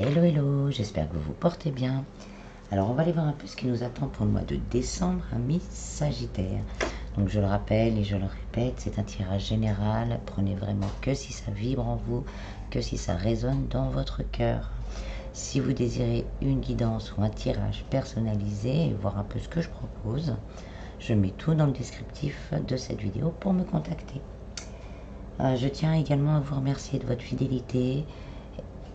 Hello hello, j'espère que vous vous portez bien. Alors on va aller voir un peu ce qui nous attend pour le mois de décembre, amis Sagittaire. Donc je le rappelle et je le répète, c'est un tirage général. Prenez vraiment que si ça vibre en vous, que si ça résonne dans votre cœur. Si vous désirez une guidance ou un tirage personnalisé et voir un peu ce que je propose, je mets tout dans le descriptif de cette vidéo pour me contacter. Je tiens également à vous remercier de votre fidélité,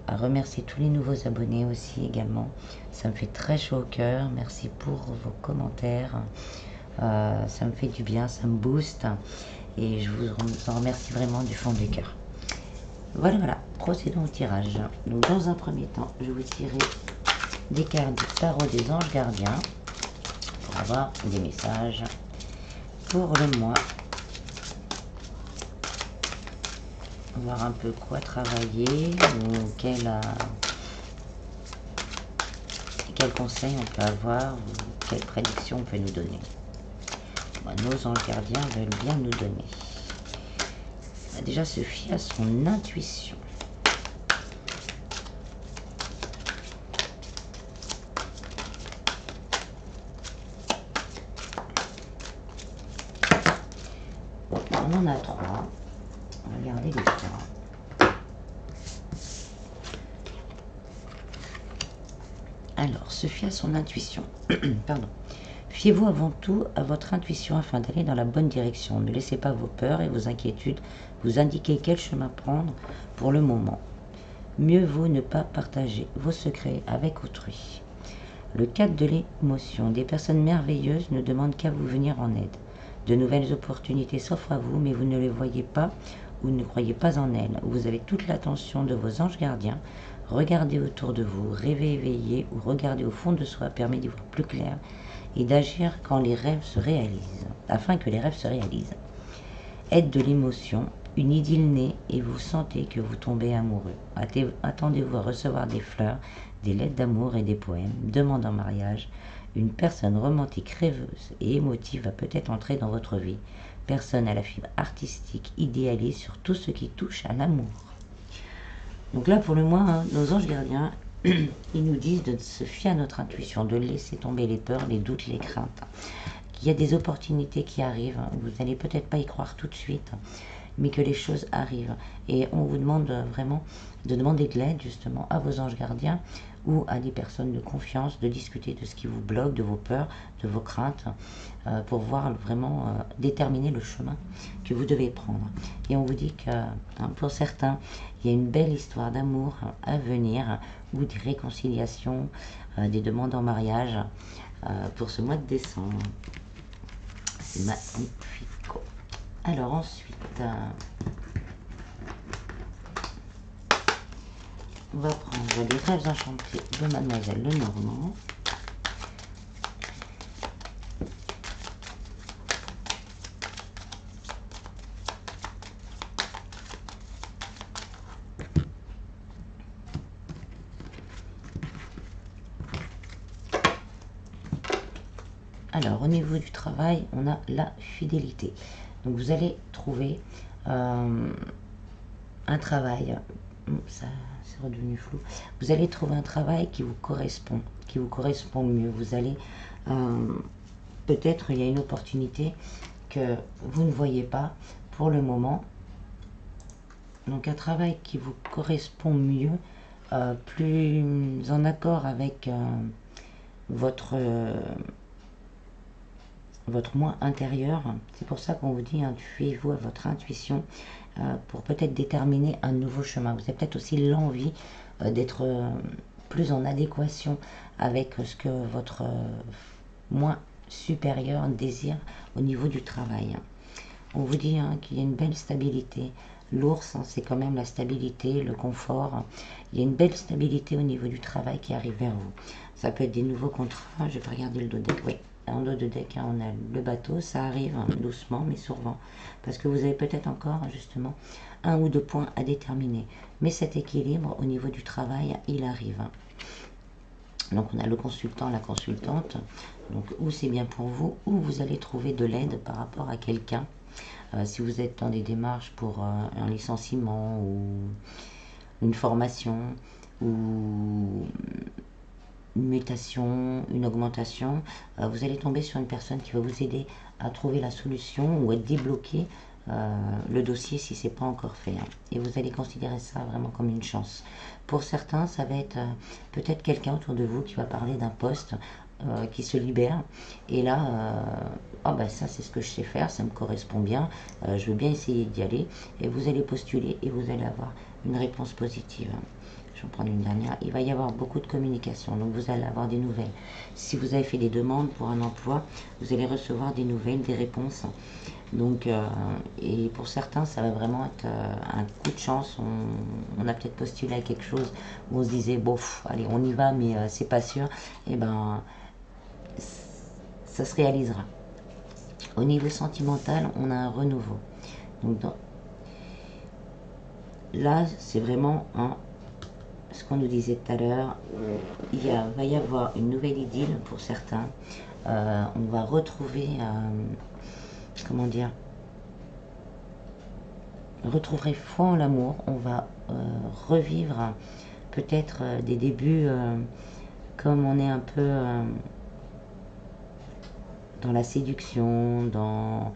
à remercier tous les nouveaux abonnés aussi également. Ça me fait très chaud au cœur. Merci pour vos commentaires. Ça me fait du bien, ça me booste. Et je vous en remercie vraiment du fond du cœur. Voilà, procédons au tirage. Donc dans un premier temps, je vais vous tirer des cartes du tarot des anges gardiens pour avoir des messages pour le mois. Voir un peu quoi travailler ou quel conseil on peut avoir ou quelle prédiction on peut nous donner. Nos anges gardiens veulent bien nous donner. On va déjà se fier à son intuition. On en a trois. On va regarder les trois. Alors, se fier à son intuition. Pardon. Fiez-vous avant tout à votre intuition afin d'aller dans la bonne direction. Ne laissez pas vos peurs et vos inquiétudes vous indiquer quel chemin prendre pour le moment. Mieux vaut ne pas partager vos secrets avec autrui. Le 4 de l'émotion. Des personnes merveilleuses ne demandent qu'à vous venir en aide. De nouvelles opportunités s'offrent à vous, mais vous ne les voyez pas ou ne croyez pas en elles. Vous avez toute l'attention de vos anges gardiens. Regardez autour de vous, rêvez éveillé ou regardez au fond de soi permet d'y voir plus clair et d'agir quand les rêves se réalisent, afin que les rêves se réalisent. Aide de l'émotion, une idylle naît et vous sentez que vous tombez amoureux. Attendez-vous à recevoir des fleurs, des lettres d'amour et des poèmes, demande en mariage. Une personne romantique, rêveuse et émotive va peut-être entrer dans votre vie. Personne à la fibre artistique, idéaliste sur tout ce qui touche à l'amour. Donc là, pour le mois, nos anges gardiens, ils nous disent de se fier à notre intuition, de laisser tomber les peurs, les doutes, les craintes. Qu'il y a des opportunités qui arrivent, vous n'allez peut-être pas y croire tout de suite, mais que les choses arrivent. Et on vous demande vraiment de demander de l'aide justement à vos anges gardiens ou à des personnes de confiance, de discuter de ce qui vous bloque, de vos peurs, de vos craintes, pour voir vraiment déterminer le chemin que vous devez prendre. Et on vous dit que pour certains, il y a une belle histoire d'amour à venir, ou des réconciliations, des demandes en mariage pour ce mois de décembre. C'est magnifique. Alors ensuite, on va prendre les rêves enchantés de Mademoiselle Lenormand. Alors, au niveau du travail, on a la fidélité. Donc, vous allez trouver un travail, ça c'est redevenu flou, vous allez trouver un travail qui vous correspond mieux. Vous allez, peut-être il y a une opportunité que vous ne voyez pas pour le moment. Donc, un travail qui vous correspond mieux, plus en accord avec votre moi intérieur. C'est pour ça qu'on vous dit, fiez-vous à votre intuition pour peut-être déterminer un nouveau chemin. Vous avez peut-être aussi l'envie d'être plus en adéquation avec ce que votre moi supérieur désire au niveau du travail. On vous dit qu'il y a une belle stabilité. L'ours, c'est quand même la stabilité, le confort. Il y a une belle stabilité au niveau du travail qui arrive vers vous. Ça peut être des nouveaux contrats. Je vais regarder le dos de deck. Oui, en dos de deck, on a le bateau. Ça arrive doucement, mais souvent. Parce que vous avez peut-être encore, justement, un ou deux points à déterminer. Mais cet équilibre au niveau du travail, il arrive. Donc on a le consultant, la consultante. Donc ou c'est bien pour vous, ou vous allez trouver de l'aide par rapport à quelqu'un. Si vous êtes dans des démarches pour un licenciement ou une formation, ou une mutation, une augmentation, vous allez tomber sur une personne qui va vous aider à trouver la solution ou à débloquer le dossier si c'est pas encore fait, hein. Et vous allez considérer ça vraiment comme une chance. Pour certains, ça va être peut-être quelqu'un autour de vous qui va parler d'un poste qui se libère. Et là, ah bah ça c'est ce que je sais faire, ça me correspond bien, je veux bien essayer d'y aller. Et vous allez postuler et vous allez avoir une réponse positive. Je vais en prendre une dernière. Il va y avoir beaucoup de communication, donc vous allez avoir des nouvelles. Si vous avez fait des demandes pour un emploi, vous allez recevoir des nouvelles, des réponses. Donc, et pour certains, ça va vraiment être un coup de chance. On a peut-être postulé à quelque chose où on se disait, bon, allez, on y va, mais c'est pas sûr. Et ben, ça se réalisera. Au niveau sentimental, on a un renouveau. Donc, là, c'est vraiment ce qu'on nous disait tout à l'heure. Va y avoir une nouvelle idylle pour certains. On va retrouver, comment dire, retrouverait foi en l'amour. On va revivre peut-être des débuts comme on est un peu dans la séduction, dans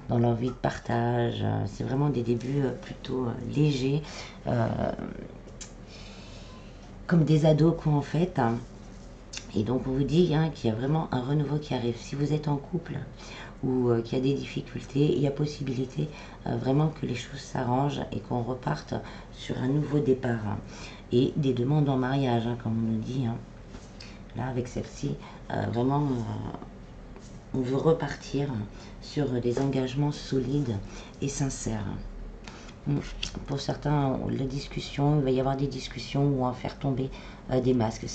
l'envie de partage. C'est vraiment des débuts plutôt légers, comme des ados quoi en fait, hein. Et donc on vous dit qu'il y a vraiment un renouveau qui arrive. Si vous êtes en couple ou qu'il y a des difficultés, il y a possibilité vraiment que les choses s'arrangent et qu'on reparte sur un nouveau départ, hein. Et des demandes en mariage, comme on nous dit, hein. Là avec celle-ci, vraiment on veut repartir sur des engagements solides et sincères. Pour certains, la discussion, il va y avoir des discussions où on va faire tomber des masques,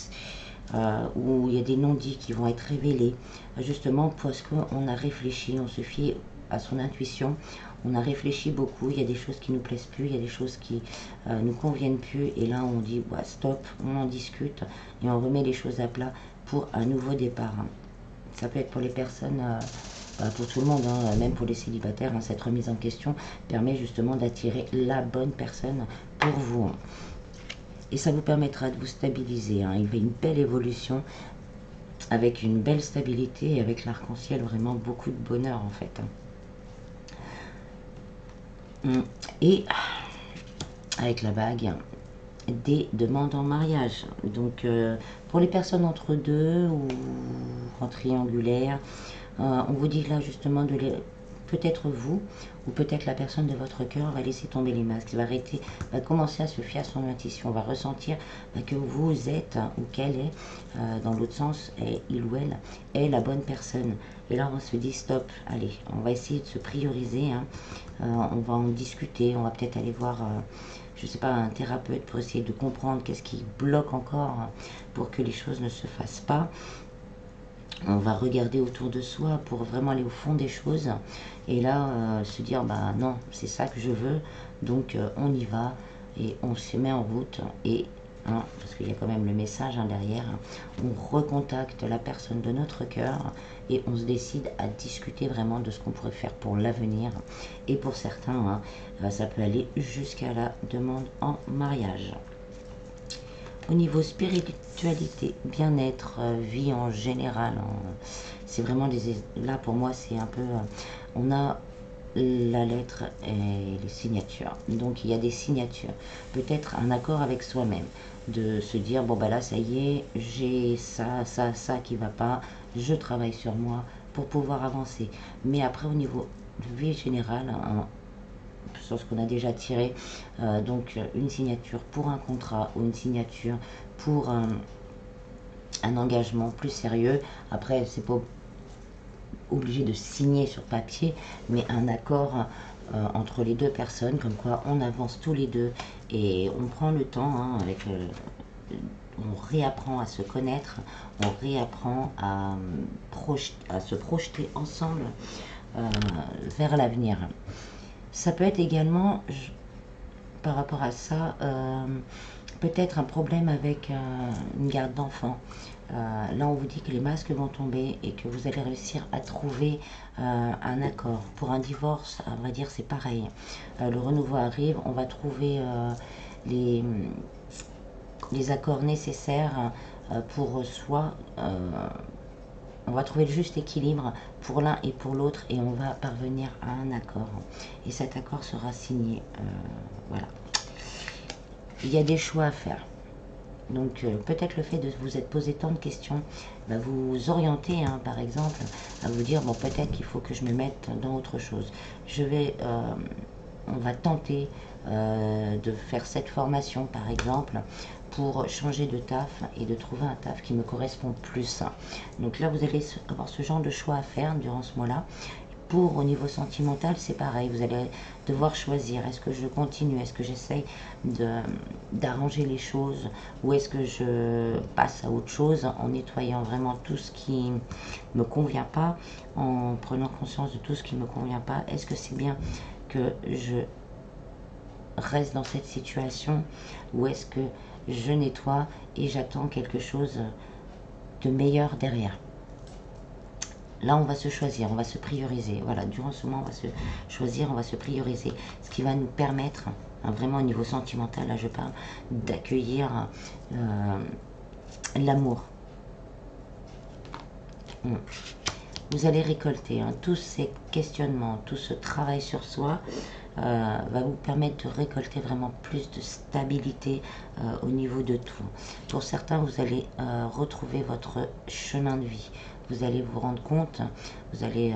où il y a des non-dits qui vont être révélés, justement parce qu'on a réfléchi, on se fie à son intuition, on a réfléchi beaucoup, il y a des choses qui nous plaisent plus, il y a des choses qui nous conviennent plus, et là on dit bah, stop, on en discute et on remet les choses à plat pour un nouveau départ. Ça peut être pour les personnes, pour tout le monde, hein, même pour les célibataires, hein, cette remise en question permet justement d'attirer la bonne personne pour vous, hein. Et ça vous permettra de vous stabiliser, hein. Il y a une belle évolution avec une belle stabilité et avec l'arc-en-ciel, vraiment beaucoup de bonheur en fait, hein. Et avec la bague, des demandes en mariage. Donc pour les personnes entre deux ou en triangulaire, on vous dit là justement de les... Peut-être vous, ou peut-être la personne de votre cœur va laisser tomber les masques, va arrêter, va commencer à se fier à son intuition, va ressentir que vous êtes ou qu'elle est, dans l'autre sens, il ou elle est la bonne personne. Et là on se dit stop, allez, on va essayer de se prioriser, hein. On va en discuter, on va peut-être aller voir je sais pas, un thérapeute pour essayer de comprendre qu'est-ce qui bloque encore pour que les choses ne se fassent pas. On va regarder autour de soi pour vraiment aller au fond des choses et là se dire bah non, c'est ça que je veux, donc on y va et on se met en route et parce qu'il y a quand même le message derrière, on recontacte la personne de notre cœur et on se décide à discuter vraiment de ce qu'on pourrait faire pour l'avenir. Et pour certains, ça peut aller jusqu'à la demande en mariage. Au niveau spiritualité, bien-être, vie en général, c'est vraiment là pour moi c'est un peu, on a la lettre et les signatures. Donc il y a des signatures, peut-être un accord avec soi-même, de se dire bon bah là ça y est, j'ai ça qui va pas, je travaille sur moi pour pouvoir avancer. Mais après au niveau de vie générale, sur ce qu'on a déjà tiré, donc une signature pour un contrat ou une signature pour un engagement plus sérieux. Après c'est pas obligé de signer sur papier, mais un accord entre les deux personnes, comme quoi on avance tous les deux et on prend le temps, on réapprend à se connaître, on réapprend à se projeter ensemble vers l'avenir. Ça peut être également, par rapport à ça, peut-être un problème avec une garde d'enfants. Là, on vous dit que les masques vont tomber et que vous allez réussir à trouver un accord. Pour un divorce, on va dire, c'est pareil. Le renouveau arrive, on va trouver les accords nécessaires pour soi. On va trouver le juste équilibre pour l'un et pour l'autre et on va parvenir à un accord. Et cet accord sera signé. Voilà. Il y a des choix à faire. Donc peut-être le fait de vous être posé tant de questions va vous orienter, hein, par exemple, à vous dire, bon, peut-être qu'il faut que je me mette dans autre chose. On va tenter de faire cette formation, par exemple, pour changer de taf et de trouver un taf qui me correspond plus. Donc là, vous allez avoir ce genre de choix à faire durant ce mois-là. Pour au niveau sentimental, c'est pareil, vous allez devoir choisir, est-ce que je continue, est-ce que j'essaye d'arranger les choses ou est-ce que je passe à autre chose en nettoyant vraiment tout ce qui me convient pas, en prenant conscience de tout ce qui me convient pas. Est-ce que c'est bien que je reste dans cette situation ou est-ce que je nettoie et j'attends quelque chose de meilleur derrière? Là, on va se choisir, on va se prioriser. Voilà, durant ce mois, on va se choisir, on va se prioriser. Ce qui va nous permettre, hein, vraiment au niveau sentimental, là je parle, d'accueillir l'amour. Vous allez récolter, hein, tous ces questionnements, tout ce travail sur soi va vous permettre de récolter vraiment plus de stabilité au niveau de tout. Pour certains, vous allez retrouver votre chemin de vie. Vous allez vous rendre compte, vous allez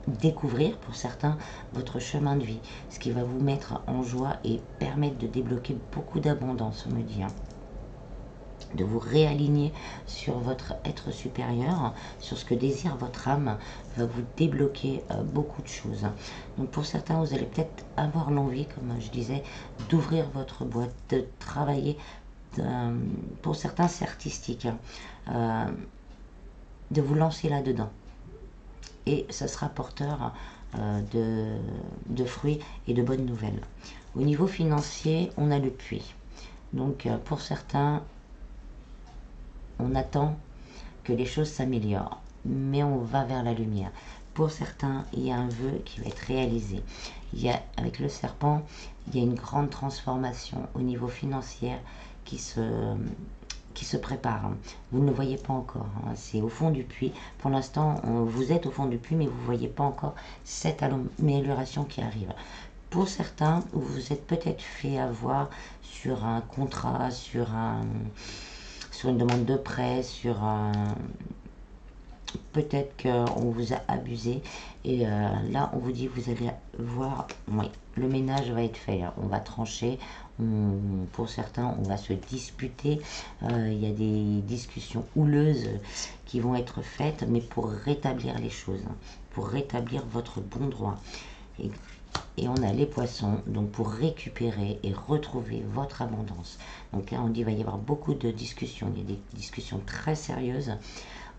découvrir pour certains votre chemin de vie, ce qui va vous mettre en joie et permettre de débloquer beaucoup d'abondance, on me dit. Hein. De vous réaligner sur votre être supérieur, sur ce que désire votre âme, va vous débloquer beaucoup de choses. Donc pour certains, vous allez peut-être avoir l'envie, comme je disais, d'ouvrir votre boîte, de travailler. Pour certains, c'est artistique. De vous lancer là-dedans. Et ça sera porteur de fruits et de bonnes nouvelles. Au niveau financier, on a le puits. Donc pour certains, on attend que les choses s'améliorent, mais on va vers la lumière. Pour certains, il y a un vœu qui va être réalisé. Avec le serpent, il y a une grande transformation au niveau financier qui se prépare. Vous ne le voyez pas encore, hein. C'est au fond du puits. Pour l'instant, vous êtes au fond du puits, mais vous ne voyez pas encore cette amélioration qui arrive. Pour certains, vous vous êtes peut-être fait avoir sur un contrat, sur une demande de prêt, peut-être qu'on vous a abusé et là on vous dit vous allez voir, oui, le ménage va être fait, hein. On va trancher, pour certains on va se disputer, il y a des discussions houleuses qui vont être faites, mais pour rétablir les choses, hein, pour rétablir votre bon droit. Et on a les poissons, donc pour récupérer et retrouver votre abondance. Donc là, on dit qu'il va y avoir beaucoup de discussions. Il y a des discussions très sérieuses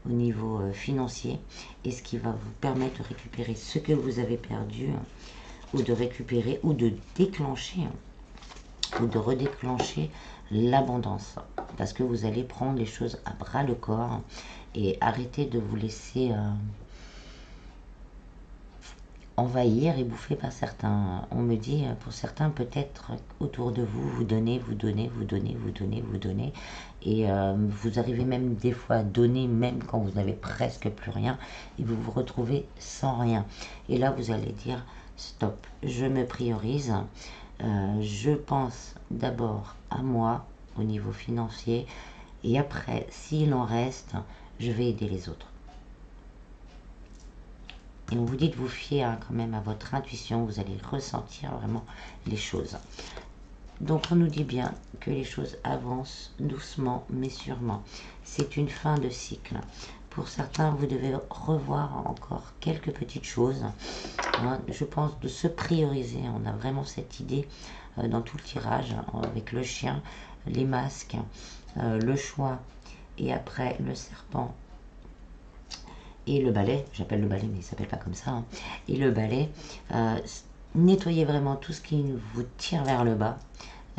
au niveau financier. Et ce qui va vous permettre de récupérer ce que vous avez perdu, ou de récupérer, ou de déclencher, ou de redéclencher l'abondance. Parce que vous allez prendre les choses à bras le corps et arrêter de vous laisser envahir et bouffer par certains. On me dit, pour certains, peut-être autour de vous, vous donnez, vous donnez, vous donnez, vous donnez, vous donnez, et vous arrivez même des fois à donner, même quand vous n'avez presque plus rien, et vous vous retrouvez sans rien. Et là, vous allez dire, stop, je me priorise, je pense d'abord à moi, au niveau financier, et après, s'il en reste, je vais aider les autres. Et on vous dit de vous fier, hein, quand même à votre intuition, vous allez ressentir vraiment les choses. Donc on nous dit bien que les choses avancent doucement mais sûrement. C'est une fin de cycle. Pour certains, vous devez revoir encore quelques petites choses, hein. Je pense de se prioriser. On a vraiment cette idée dans tout le tirage, hein, avec le chien, les masques, le choix et après le serpent. Et le balai, j'appelle le balai mais il ne s'appelle pas comme ça, hein. Et le balai, nettoyez vraiment tout ce qui vous tire vers le bas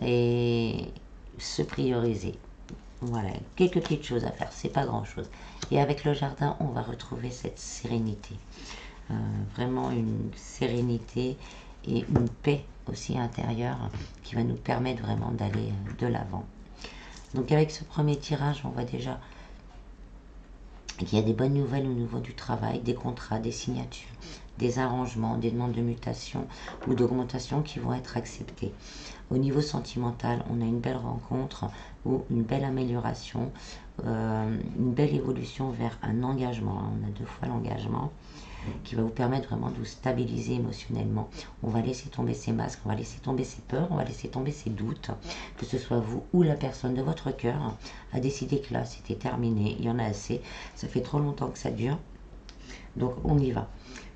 et se prioriser. Voilà, quelques petites choses à faire, c'est pas grand chose. Et avec le jardin, on va retrouver cette sérénité, vraiment une sérénité et une paix aussi intérieure qui va nous permettre vraiment d'aller de l'avant. Donc avec ce premier tirage, on voit déjà qu'il y a des bonnes nouvelles au niveau du travail, des contrats, des signatures, des arrangements, des demandes de mutation ou d'augmentation qui vont être acceptés. Au niveau sentimental, on a une belle rencontre ou une belle amélioration, une belle évolution vers un engagement. On a 2 fois l'engagement qui va vous permettre vraiment de vous stabiliser émotionnellement. On va laisser tomber ces masques, on va laisser tomber ces peurs, on va laisser tomber ces doutes, que ce soit vous ou la personne de votre cœur a décidé que là c'était terminé, il y en a assez, ça fait trop longtemps que ça dure, donc on y va.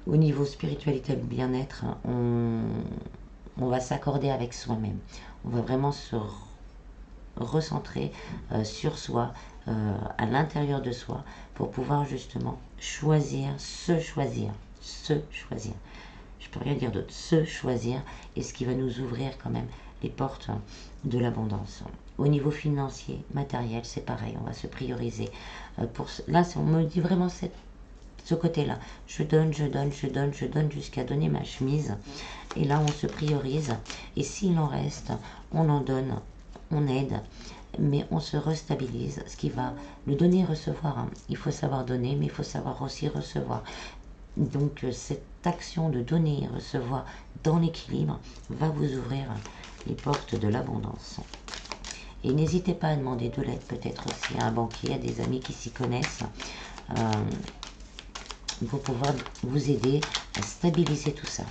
Au niveau spiritualité et bien-être, on va s'accorder avec soi-même, on va vraiment se recentrer sur soi, à l'intérieur de soi, pour pouvoir justement choisir, se choisir. Je peux rien dire d'autre, se choisir, et ce qui va nous ouvrir quand même les portes de l'abondance. Au niveau financier, matériel, c'est pareil, on va se prioriser. Là, on me dit vraiment ce côté-là. Je donne jusqu'à donner ma chemise. Et là, on se priorise. Et s'il en reste, on en donne, on aide, mais on se restabilise, ce qui va le donner et recevoir. Il faut savoir donner, mais il faut savoir aussi recevoir. Donc cette action de donner et recevoir dans l'équilibre va vous ouvrir les portes de l'abondance. Et n'hésitez pas à demander de l'aide peut-être aussi à un banquier, à des amis qui s'y connaissent, pour pouvoir vous aider à stabiliser tout ça.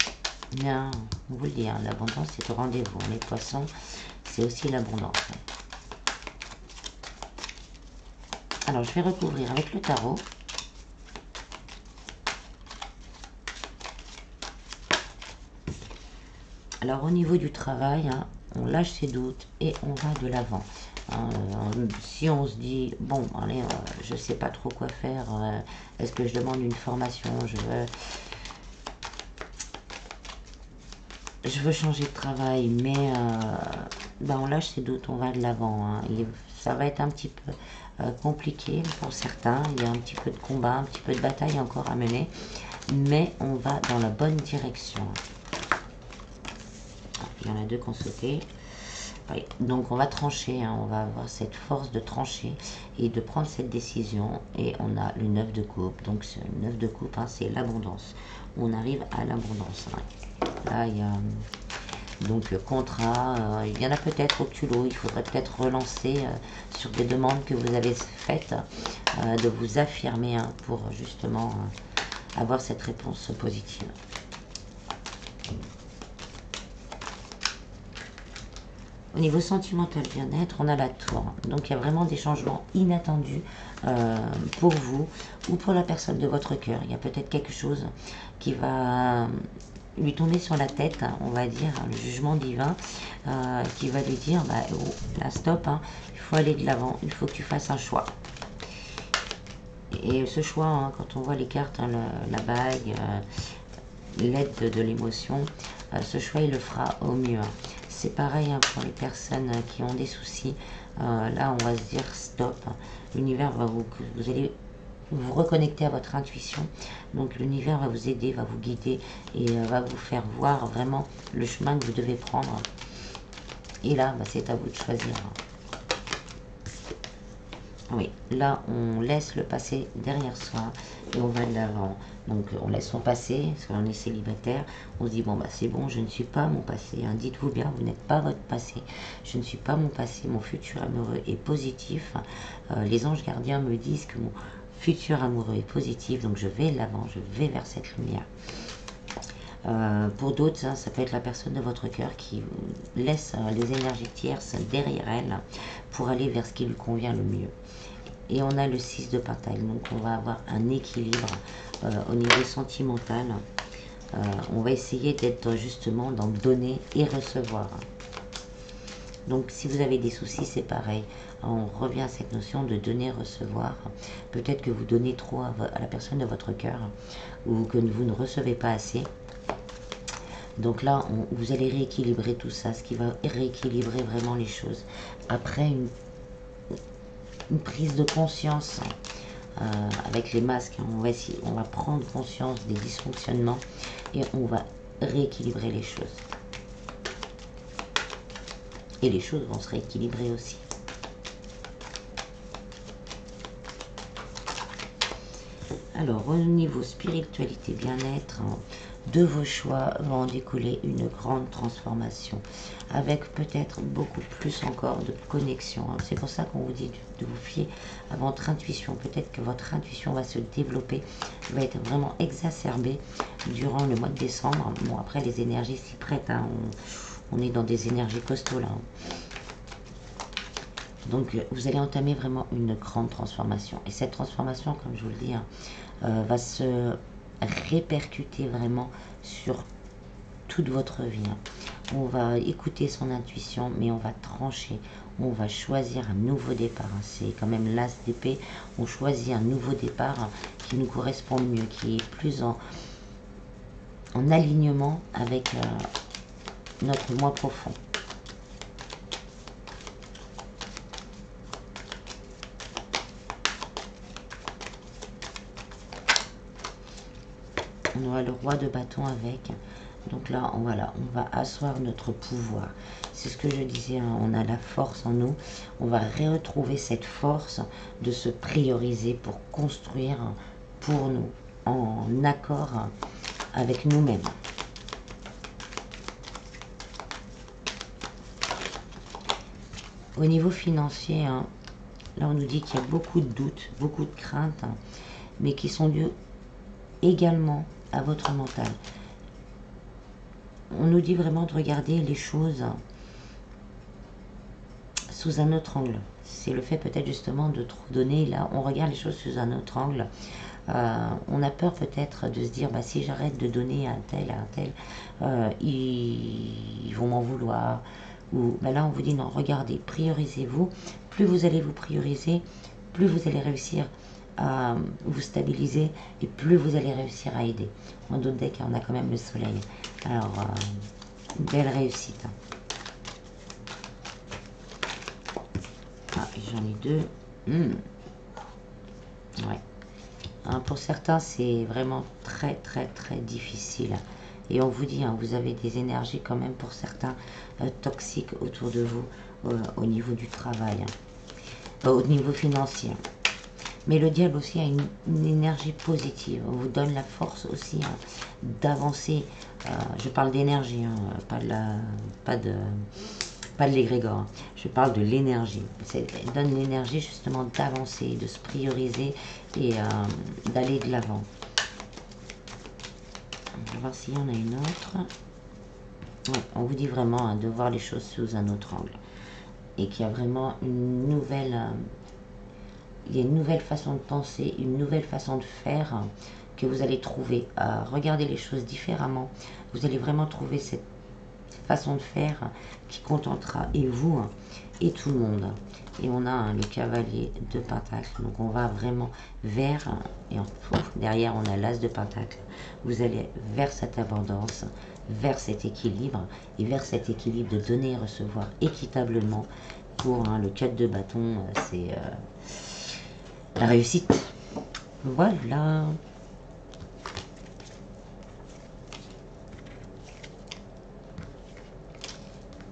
Bien, on vous le dit, l'abondance c'est au rendez-vous. Les poissons, c'est aussi l'abondance. Alors, je vais recouvrir avec le tarot. Alors, au niveau du travail, on lâche ses doutes et on va de l'avant. Si on se dit, bon, allez, je ne sais pas trop quoi faire, est-ce que je demande une formation, je veux changer de travail, mais on lâche ses doutes, on va de l'avant. Ça va être un petit peu compliqué pour certains, il y a un petit peu de combat, un petit peu de bataille encore à mener, mais on va dans la bonne direction. Il y en a 2 qui ont sauté. Oui, donc on va trancher, on va avoir cette force de trancher et de prendre cette décision. Et on a le 9 de coupe, donc le 9 de coupe, c'est l'abondance. On arrive à l'abondance. Là, il y a donc contrat, il y en a peut-être au culot, il faudrait peut-être relancer sur des demandes que vous avez faites, de vous affirmer pour justement avoir cette réponse positive. Au niveau sentimental bien-être, on a la tour. Donc il y a vraiment des changements inattendus pour vous ou pour la personne de votre cœur. Il y a peut-être quelque chose qui va lui tomber sur la tête, on va dire, le jugement divin, qui va lui dire, oh, là stop, il faut aller de l'avant, il faut que tu fasses un choix. Et ce choix, quand on voit les cartes, la bague, l'aide de l'émotion, ce choix il le fera au mieux. C'est pareil pour les personnes qui ont des soucis. Là, on va se dire stop. L'univers va vous allez vous reconnecter à votre intuition. Donc l'univers va vous aider, va vous guider et va vous faire voir vraiment le chemin que vous devez prendre. Et là, c'est à vous de choisir. Oui, là, on laisse le passé derrière soi et on va de l'avant. Donc, on laisse son passé, parce qu'on est célibataire. On se dit, bon, c'est bon, je ne suis pas mon passé. Dites-vous bien, vous n'êtes pas votre passé. Je ne suis pas mon passé. Mon futur amoureux est positif. Les anges gardiens me disent que mon futur amoureux est positif. Donc, je vais de l'avant, je vais vers cette lumière. Pour d'autres, ça peut être la personne de votre cœur qui laisse les énergies tierces derrière elle pour aller vers ce qui lui convient le mieux. Et on a le 6 de Pentacle, donc on va avoir un équilibre au niveau sentimental. On va essayer d'être justement dans donner et recevoir. Donc si vous avez des soucis, c'est pareil. On revient à cette notion de donner, recevoir. Peut-être que vous donnez trop à la personne de votre cœur ou que vous ne recevez pas assez. Donc là, vous allez rééquilibrer tout ça, ce qui va rééquilibrer vraiment les choses. Après une prise de conscience avec les masques, on va prendre conscience des dysfonctionnements et on va rééquilibrer les choses. Et les choses vont se rééquilibrer aussi. Alors, au niveau spiritualité, bien-être, hein, de vos choix va en découler une grande transformation, avec peut-être beaucoup plus encore de connexion. Hein. C'est pour ça qu'on vous dit de vous fier à votre intuition. Peut-être que votre intuition va se développer, va être vraiment exacerbée durant le mois de décembre. Bon, après, les énergies s'y prêtent. Hein. On est dans des énergies costauds là. Hein. Donc, vous allez entamer vraiment une grande transformation. Et cette transformation, comme je vous le dis, hein, va se répercuter vraiment sur toute votre vie. Hein. On va écouter son intuition, mais on va trancher. On va choisir un nouveau départ. Hein. C'est quand même l'as d'épée. On choisit un nouveau départ, hein, qui nous correspond mieux, qui est plus en alignement avec notre moi profond. On aura le roi de bâton avec. Donc là, voilà, on va asseoir notre pouvoir. C'est ce que je disais, hein, on a la force en nous. On va retrouver cette force de se prioriser pour construire pour nous, en accord avec nous-mêmes. Au niveau financier, hein, là on nous dit qu'il y a beaucoup de doutes, beaucoup de craintes, hein, mais qui sont dues également à votre mental. On nous dit vraiment de regarder les choses sous un autre angle. C'est le fait peut-être justement de trop donner. Là, on regarde les choses sous un autre angle. On a peur peut-être de se dire, bah, si j'arrête de donner à un tel, ils vont m'en vouloir. Ou bah là, on vous dit, non, regardez, priorisez-vous. Plus vous allez vous prioriser, plus vous allez réussir à vous stabiliser et plus vous allez réussir à aider. En d'autres decks, on a quand même le soleil. Alors, une belle réussite. Ah, j'en ai deux. Ouais. Hein, pour certains, c'est vraiment très difficile. Et on vous dit, hein, vous avez des énergies quand même pour certains toxiques autour de vous au niveau du travail, hein, au niveau financier. Mais le diable aussi a une énergie positive. On vous donne la force aussi, hein, d'avancer. Je parle d'énergie, hein, pas de l'égrégore. Hein. Je parle de l'énergie. Elle donne l'énergie justement d'avancer, de se prioriser et d'aller de l'avant. On va voir s'il y en a une autre. Ouais, on vous dit vraiment, hein, de voir les choses sous un autre angle. Et qu'il y a vraiment une nouvelle... il y a une nouvelle façon de penser, une nouvelle façon de faire, hein, que vous allez trouver. À regarder les choses différemment. Vous allez vraiment trouver cette façon de faire, hein, qui contentera et vous, hein, et tout le monde. Et on a, hein, le cavalier de Pentacle. Donc on va vraiment vers, hein, et derrière on a l'as de Pentacle. Vous allez vers cette abondance, vers cet équilibre, et vers cet équilibre de donner et recevoir équitablement. Pour, hein, le 4 de bâton, c'est la réussite. Voilà.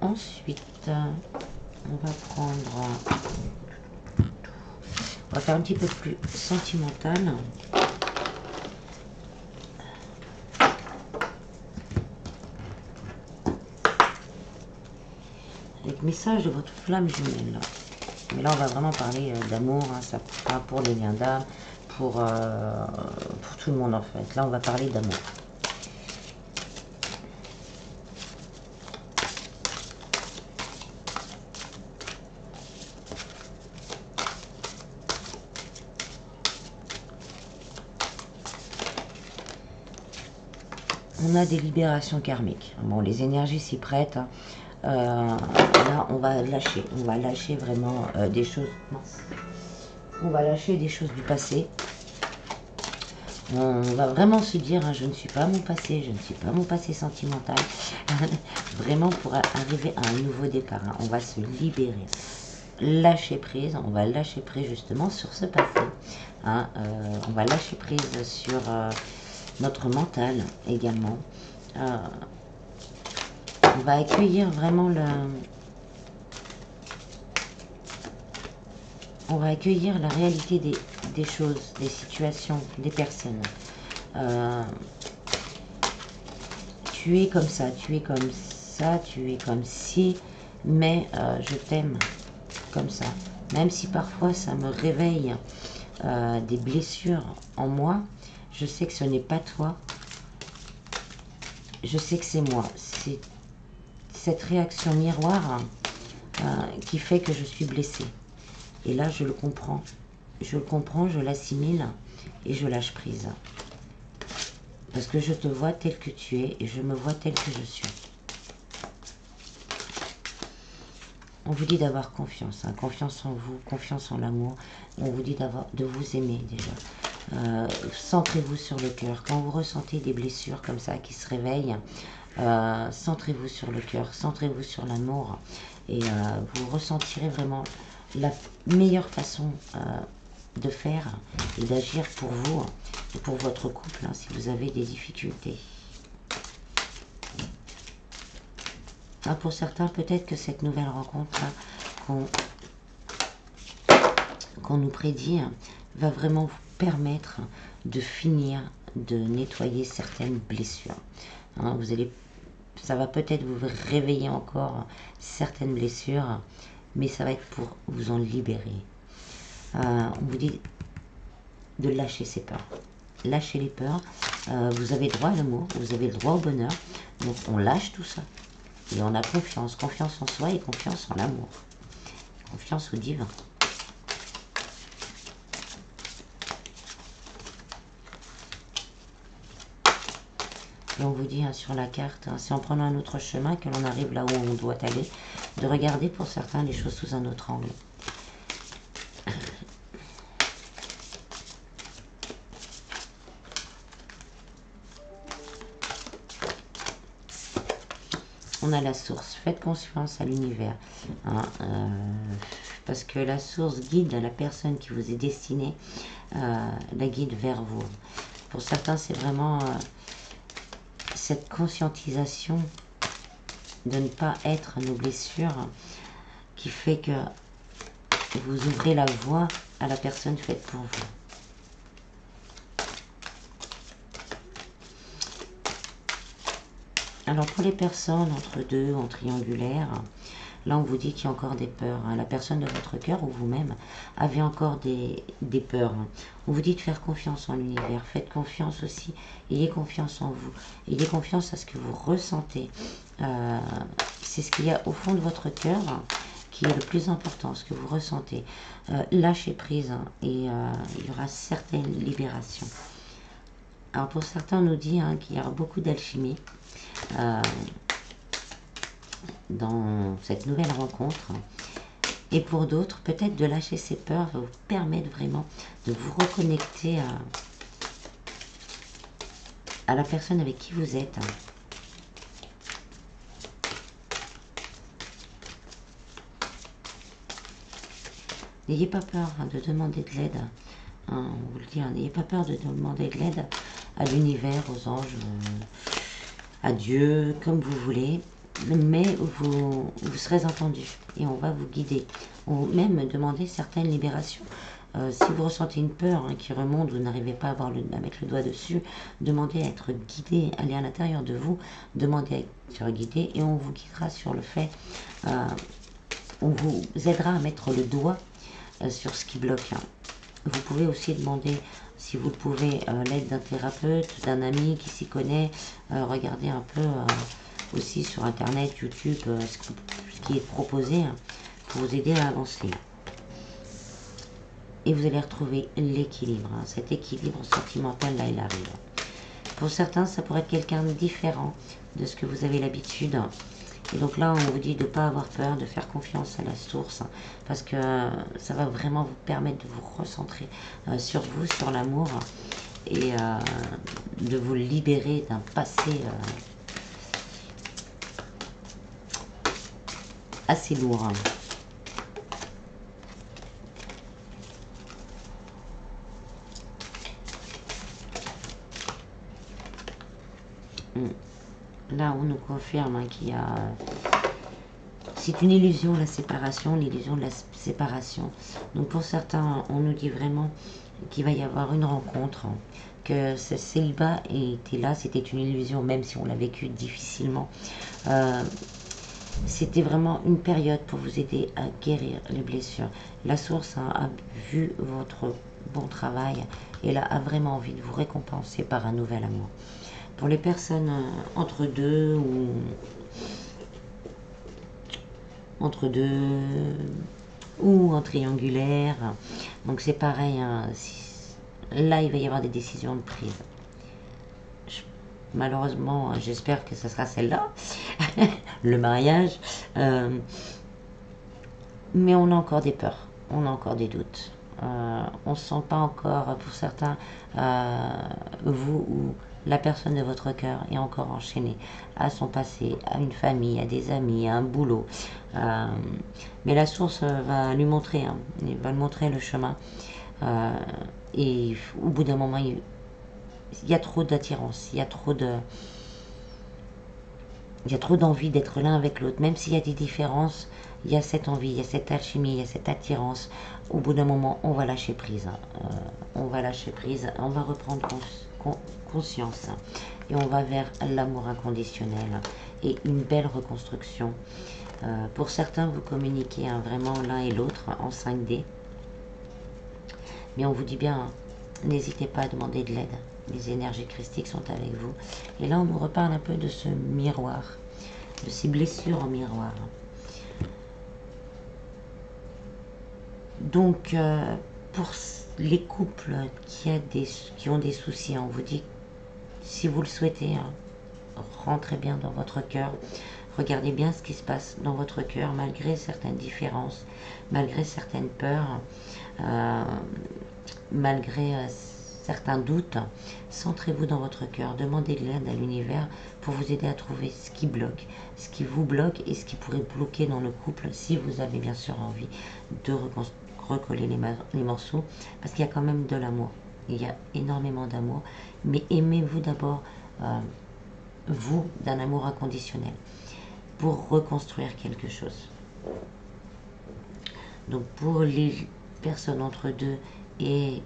Ensuite, on va prendre... on va faire un petit peu plus sentimental. Avec message de votre flamme jumelle. Mais là, on va vraiment parler d'amour. Hein, ça sera pour les liens d'âme, pour tout le monde en fait. Là, on va parler d'amour. On a des libérations karmiques. Bon, les énergies s'y prêtent. Hein. Là, on va lâcher. On va lâcher vraiment des choses. Mince. On va lâcher des choses du passé. On va vraiment se dire, hein, je ne suis pas mon passé, je ne suis pas mon passé sentimental. Vraiment pour arriver à un nouveau départ. Hein. On va se libérer. Lâcher prise. On va lâcher prise justement sur ce passé. Hein. On va lâcher prise sur... notre mental également. On va accueillir vraiment on va accueillir la réalité des choses, des situations, des personnes. Tu es comme ça, tu es comme ça, tu es comme ci, mais je t'aime comme ça. Même si parfois ça me réveille des blessures en moi, je sais que ce n'est pas toi, je sais que c'est moi. C'est cette réaction miroir qui fait que je suis blessée. Et là, je le comprends. Je le comprends, je l'assimile et je lâche prise. Parce que je te vois tel que tu es et je me vois tel que je suis. On vous dit d'avoir confiance, hein, confiance en vous, confiance en l'amour. On vous dit de vous aimer déjà. Centrez-vous sur le cœur. Quand vous ressentez des blessures comme ça qui se réveillent, centrez-vous sur le cœur, centrez-vous sur l'amour et vous ressentirez vraiment la meilleure façon de faire et d'agir pour vous et pour votre couple, hein, si vous avez des difficultés. Ah, pour certains, peut-être que cette nouvelle rencontre qu'on nous prédit va vraiment vous permettre de finir de nettoyer certaines blessures. Hein, ça va peut-être vous réveiller encore certaines blessures, mais ça va être pour vous en libérer. On vous dit de lâcher ces peurs. Lâchez les peurs. Vous avez droit à l'amour, vous avez le droit au bonheur. Donc on lâche tout ça. Et on a confiance. Confiance en soi et confiance en l'amour. Confiance au divin. Et on vous dit hein, sur la carte, hein, c'est en prenant un autre chemin que l'on arrive là où on doit aller, de regarder pour certains les choses sous un autre angle. On a la source, faites confiance à l'univers, hein, parce que la source guide la personne qui vous est destinée, la guide vers vous. Pour certains, c'est vraiment cette conscientisation de ne pas être nos blessures qui fait que vous ouvrez la voie à la personne faite pour vous. Alors pour les personnes entre deux, en triangulaire, là on vous dit qu'il y a encore des peurs. Hein. La personne de votre cœur ou vous-même avez encore des peurs. Hein. On vous dit de faire confiance en l'univers. Faites confiance aussi. Ayez confiance en vous. Ayez confiance à ce que vous ressentez. C'est ce qu'il y a au fond de votre cœur qui est le plus important, ce que vous ressentez. Lâchez prise hein, et il y aura certaines libérations. Alors pour certains on nous dit hein, qu'il y aura beaucoup d'alchimie. Dans cette nouvelle rencontre et pour d'autres peut-être de lâcher ses peurs va vous permettre vraiment de vous reconnecter à la personne avec qui vous êtes. N'ayez pas peur hein, de demander de l'aide, hein, on vous le dit, hein, n'ayez pas peur de demander de l'aide à l'univers, aux anges, à Dieu, comme vous voulez, mais vous serez entendu et on va vous guider. On même demander certaines libérations. Si vous ressentez une peur hein, qui remonte, vous n'arrivez pas à mettre le doigt dessus, demandez à être guidé, allez à l'intérieur de vous, demandez à être guidé et on vous guidera sur le fait, on vous aidera à mettre le doigt sur ce qui bloque. Hein. Vous pouvez aussi demander, si vous le pouvez, l'aide d'un thérapeute, d'un ami qui s'y connaît. Regardez un peu aussi sur internet, YouTube, ce qui est proposé hein, pour vous aider à avancer. Et vous allez retrouver l'équilibre. Hein. Cet équilibre sentimental, là, il arrive. Pour certains, ça pourrait être quelqu'un de différent de ce que vous avez l'habitude. Et donc là, on vous dit de ne pas avoir peur, de faire confiance à la source, hein, parce que ça va vraiment vous permettre de vous recentrer sur vous, sur l'amour, et de vous libérer d'un passé assez lourd. Hein. Là, on nous confirme hein, qu'il y a... C'est une illusion, la séparation, l'illusion de la séparation. Donc pour certains, on nous dit vraiment qu'il va y avoir une rencontre, que ce célibat était là, c'était une illusion, même si on l'a vécu difficilement. C'était vraiment une période pour vous aider à guérir les blessures. La source a vu votre bon travail et là a vraiment envie de vous récompenser par un nouvel amour. Pour les personnes entre deux ou en triangulaire, donc c'est pareil, hein, là il va y avoir des décisions de prise. Malheureusement, j'espère que ce sera celle-là, le mariage. Mais on a encore des peurs, on a encore des doutes. On ne sent pas encore, pour certains, vous ou la personne de votre cœur est encore enchaînée à son passé, à une famille, à des amis, à un boulot. Mais la source va lui montrer, hein, il va lui montrer le chemin. Et au bout d'un moment, il y a trop d'attirance, il y a trop d'envie d'être l'un avec l'autre. Même s'il y a des différences, il y a cette envie, il y a cette alchimie, il y a cette attirance. Au bout d'un moment, on va lâcher prise. On va lâcher prise, on va reprendre conscience. Et on va vers l'amour inconditionnel et une belle reconstruction. Pour certains, vous communiquez vraiment l'un et l'autre en 5D. Mais on vous dit bien, n'hésitez pas à demander de l'aide. Les énergies christiques sont avec vous. Et là, on nous reparle un peu de ce miroir, de ces blessures en miroir. Donc, pour les couples qui ont des soucis, on vous dit, si vous le souhaitez, rentrez bien dans votre cœur. Regardez bien ce qui se passe dans votre cœur, malgré certaines différences, malgré certaines peurs, malgré certains doutes. Centrez-vous dans votre cœur, demandez de l'aide à l'univers pour vous aider à trouver ce qui bloque, ce qui vous bloque et ce qui pourrait bloquer dans le couple, si vous avez bien sûr envie de recoller les morceaux, parce qu'il y a quand même de l'amour, il y a énormément d'amour, mais aimez-vous d'abord, vous, d'un amour inconditionnel, pour reconstruire quelque chose. Donc pour les personnes entre deux et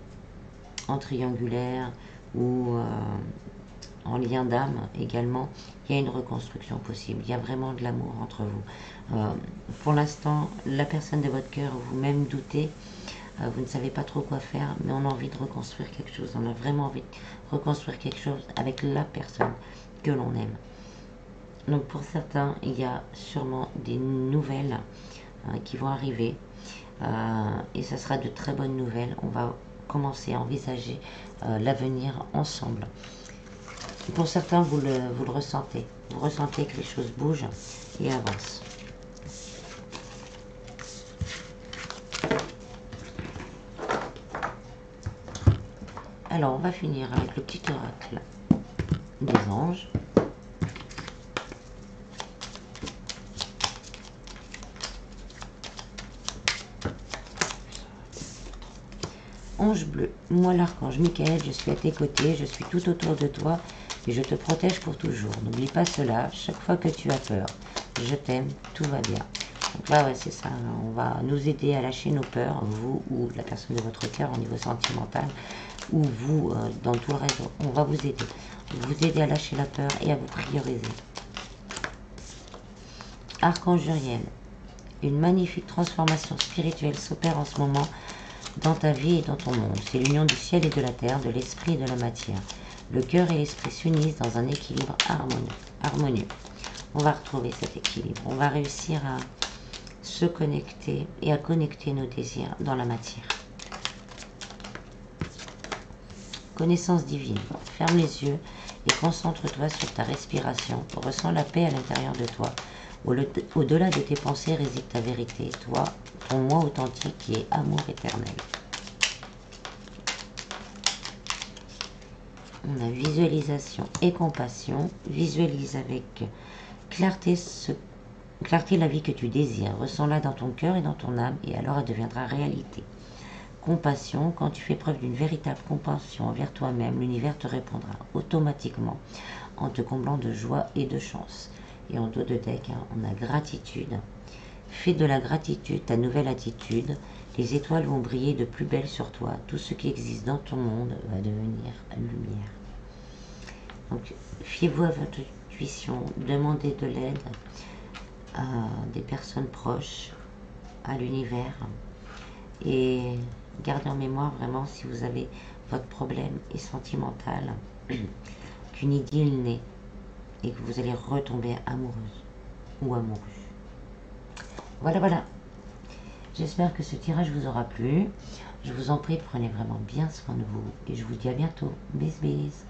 en triangulaire ou en lien d'âme également, il y a une reconstruction possible, il y a vraiment de l'amour entre vous. Pour l'instant, la personne de votre cœur, vous-même doutez, vous ne savez pas trop quoi faire, mais on a envie de reconstruire quelque chose, on a vraiment envie de reconstruire quelque chose avec la personne que l'on aime. Donc pour certains, il y a sûrement des nouvelles qui vont arriver, et ça sera de très bonnes nouvelles. On va commencer à envisager l'avenir ensemble. Pour certains, vous le ressentez. Vous ressentez que les choses bougent et avancent. Alors, on va finir avec le petit oracle des anges. Ange bleu, moi l'archange Michael, je suis à tes côtés, je suis tout autour de toi et je te protège pour toujours. N'oublie pas cela, chaque fois que tu as peur, je t'aime, tout va bien. Donc là, ouais, c'est ça, on va nous aider à lâcher nos peurs, vous ou la personne de votre cœur au niveau sentimental, ou vous dans tout le réseau. On va vous aider à lâcher la peur et à vous prioriser. Archange Uriel, une magnifique transformation spirituelle s'opère en ce moment dans ta vie et dans ton monde. C'est l'union du ciel et de la terre, de l'esprit et de la matière. Le cœur et l'esprit s'unissent dans un équilibre harmonieux. On va retrouver cet équilibre. On va réussir à se connecter et à connecter nos désirs dans la matière. Connaissance divine. Ferme les yeux et concentre-toi sur ta respiration. Ressens la paix à l'intérieur de toi. Au-delà de tes pensées réside ta vérité, toi, ton moi authentique qui est amour éternel. On a visualisation et compassion. Visualise avec clarté la vie que tu désires. Ressens-la dans ton cœur et dans ton âme et alors elle deviendra réalité. Compassion, quand tu fais preuve d'une véritable compassion envers toi-même, l'univers te répondra automatiquement en te comblant de joie et de chance. Et en dos de deck, on a gratitude. Fais de la gratitude ta nouvelle attitude. Les étoiles vont briller de plus belle sur toi. Tout ce qui existe dans ton monde va devenir lumière. Donc, fiez-vous à votre intuition, demandez de l'aide à des personnes proches, à l'univers. Et gardez en mémoire vraiment, si vous avez votre problème est sentimental, qu'une idylle naît et que vous allez retomber amoureuse ou amoureux. Voilà, voilà. J'espère que ce tirage vous aura plu. Je vous en prie, prenez vraiment bien soin de vous et je vous dis à bientôt. Bis, bis.